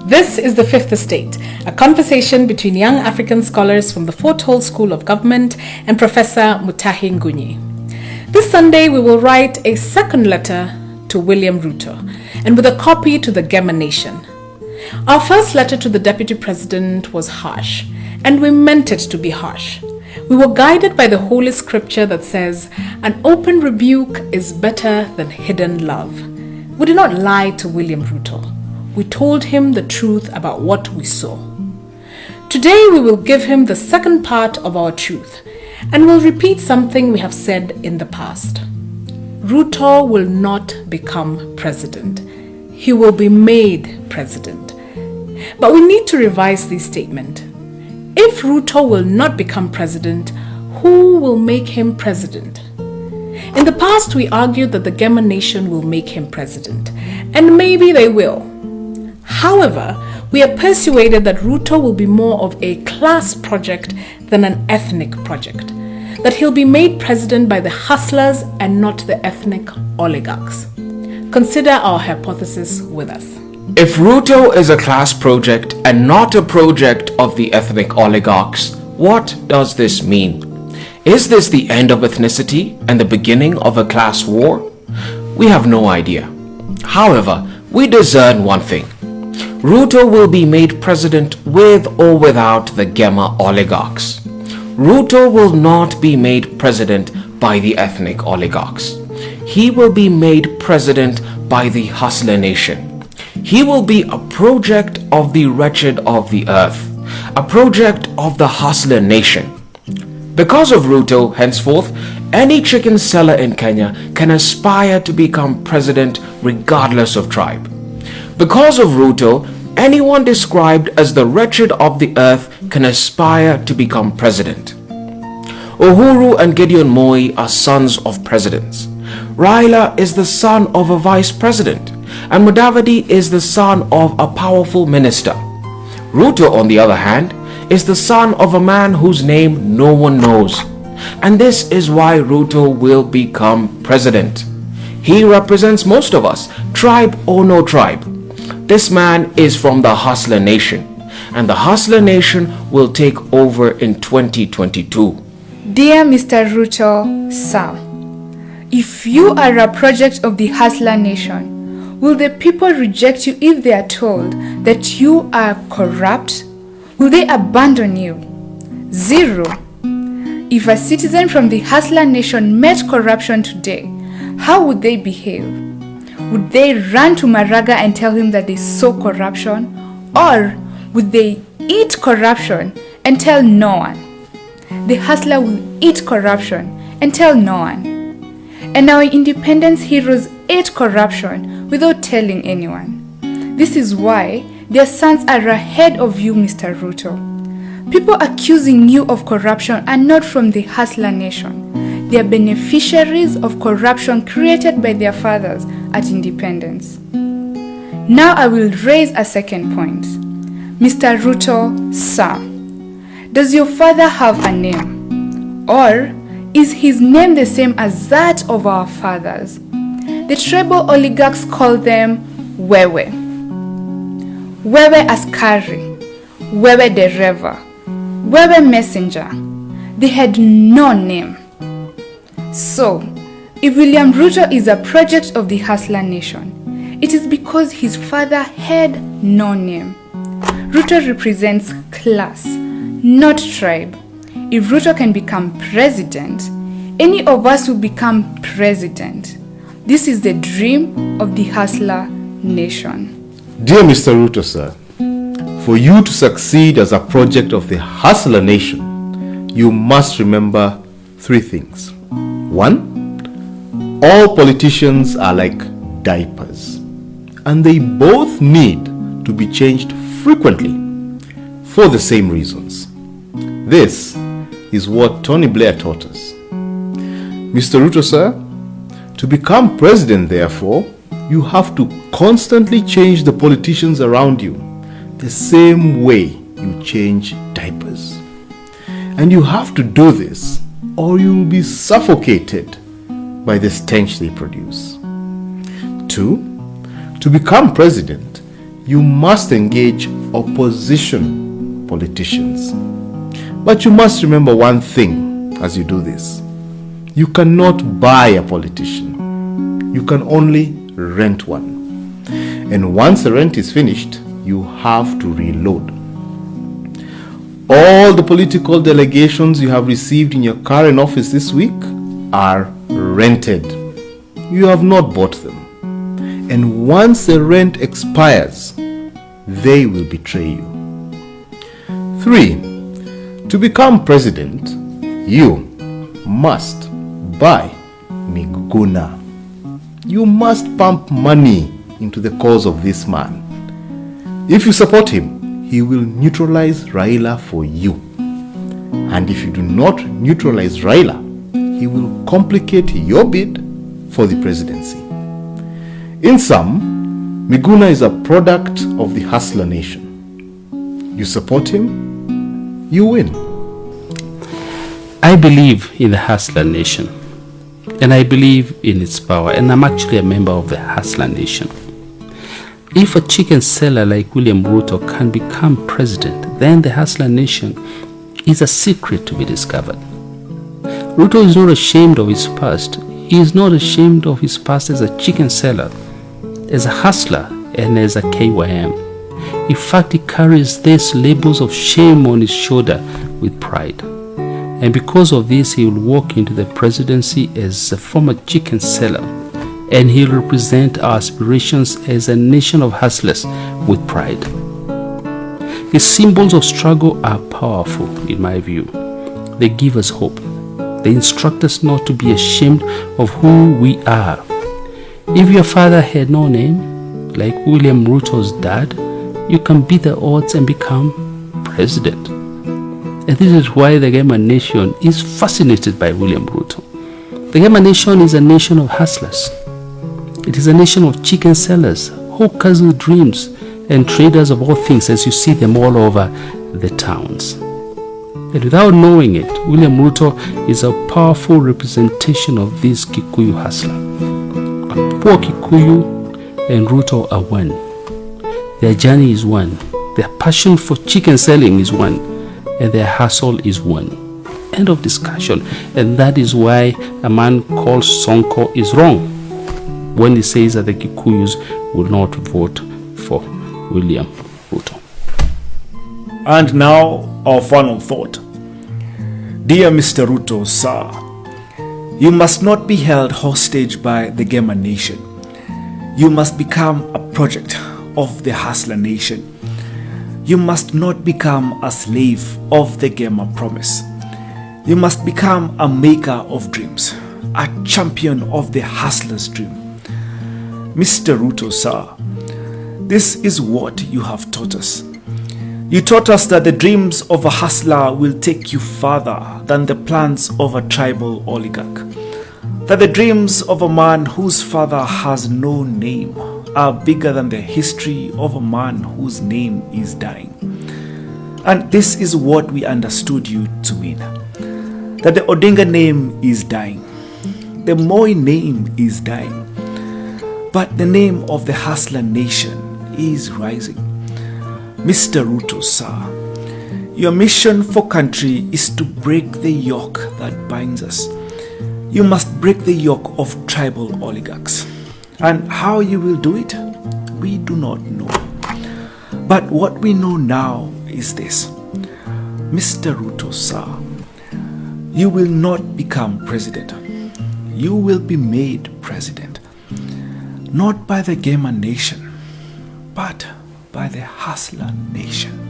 This is The Fifth Estate, a conversation between young African scholars from the Fort Hall School of Government and Professor Mutahi Ngunyi. This Sunday, we will write a second letter to William Ruto, and with a copy to the Gema Nation. Our first letter to the Deputy President was harsh, and we meant it to be harsh. We were guided by the Holy Scripture that says, an open rebuke is better than hidden love. We did not lie to William Ruto. We told him the truth about what we saw. Today we will give him the second part of our truth, and will repeat something we have said in the past. Ruto will not become president. He will be made president. But we need to revise this statement. If Ruto will not become president, who will make him president? In the past, we argued that the Gema Nation will make him president, and maybe they will. However, we are persuaded that Ruto will be more of a class project than an ethnic project, that he'll be made president by the hustlers and not the ethnic oligarchs. Consider our hypothesis with us. If Ruto is a class project and not a project of the ethnic oligarchs, what does this mean? Is this the end of ethnicity and the beginning of a class war? We have no idea. However, we discern one thing. Ruto will be made president with or without the Gema oligarchs. Ruto will not be made president by the ethnic oligarchs. He will be made president by the hustler nation. He will be a project of the wretched of the earth, a project of the hustler nation. Because of Ruto, henceforth, any chicken seller in Kenya can aspire to become president regardless of tribe. Because of Ruto, anyone described as the wretched of the earth can aspire to become president. Uhuru and Gideon Moi are sons of presidents. Raila is the son of a vice president, and Mudavadi is the son of a powerful minister. Ruto, on the other hand, is the son of a man whose name no one knows. And this is why Ruto will become president. He represents most of us, tribe or no tribe. This man is from the hustler nation, and the hustler nation will take over in 2022. Dear Mr. Ruto, sir, if you are a project of the hustler nation, will the people reject you if they are told that you are corrupt? Will they abandon you? 0. If a citizen from the hustler nation met corruption today, how would they behave? Would they run to Maraga and tell him that they saw corruption? Or would they eat corruption and tell no one? The hustler will eat corruption and tell no one. And our independence heroes ate corruption without telling anyone. This is why their sons are ahead of you, Mr. Ruto. People accusing you of corruption are not from the hustler nation. They are beneficiaries of corruption created by their fathers at independence. Now I will raise a second point. Mr. Ruto, sir, does your father have a name? Or is his name the same as that of our fathers? The tribal oligarchs call them Wewe. Wewe Askari, Wewe Dereva, Wewe Messenger. They had no name. So, if William Ruto is a project of the hustler nation, it is because his father had no name. Ruto represents class, not tribe. If Ruto can become president, any of us will become president. This is the dream of the hustler nation. Dear Mr. Ruto, sir, for you to succeed as a project of the hustler nation, you must remember 3 things. 1, all politicians are like diapers, and they both need to be changed frequently for the same reasons. This is what Tony Blair taught us. Mr. Ruto, sir, to become president, therefore, you have to constantly change the politicians around you the same way you change diapers. And you have to do this or you will be suffocated by the stench they produce. 2, to become president, you must engage opposition politicians. But you must remember one thing as you do this. You cannot buy a politician. You can only rent one. And once the rent is finished, you have to reload. All the political delegations you have received in your current office this week are rented. You have not bought them. And once the rent expires, they will betray you. 3. To become president, you must buy Miguna. You must pump money into the cause of this man. If you support him, he will neutralize Raila for you. And if you do not neutralize Raila, he will complicate your bid for the presidency. In sum, Miguna is a product of the hustler nation. You support him, you win. I believe in the hustler nation, and I believe in its power, and I'm actually a member of the hustler nation. If a chicken seller like William Ruto can become president, then the hustler nation is a secret to be discovered. Ruto is not ashamed of his past. He is not ashamed of his past as a chicken seller, as a hustler, and as a KYM. In fact, he carries these labels of shame on his shoulder with pride. And because of this, he will walk into the presidency as a former chicken seller, and he will represent our aspirations as a nation of hustlers with pride. His symbols of struggle are powerful, in my view. They give us hope. They instruct us not to be ashamed of who we are. If your father had no name, like William Ruto's dad, you can beat the odds and become president. And this is why the Gema nation is fascinated by William Ruto. The Gema nation is a nation of hustlers. It is a nation of chicken sellers, hawkers with dreams, and traders of all things, as you see them all over the towns. And without knowing it, William Ruto is a powerful representation of this Kikuyu hustler. Poor Kikuyu and Ruto are one. Their journey is one. Their passion for chicken selling is one. And their hustle is one. End of discussion. And that is why a man called Sonko is wrong when he says that the Kikuyus will not vote for William Ruto. And now, our final thought. Dear Mr. Ruto, sir, you must not be held hostage by the Gema nation. You must become a project of the hustler nation. You must not become a slave of the Gema promise. You must become a maker of dreams, a champion of the hustler's dream. Mr. Ruto, sir, this is what you have taught us. You taught us that the dreams of a hustler will take you further than the plans of a tribal oligarch. That the dreams of a man whose father has no name are bigger than the history of a man whose name is dying. And this is what we understood you to mean. That the Odinga name is dying. The Moi name is dying. But the name of the hustler nation is rising. Mr. Ruto, sir, your mission for country is to break the yoke that binds us. You must break the yoke of tribal oligarchs. And how you will do it, we do not know. But what we know now is this. Mr. Ruto, sir, you will not become president. You will be made president. Not by the Gema nation, but by the hustler nation.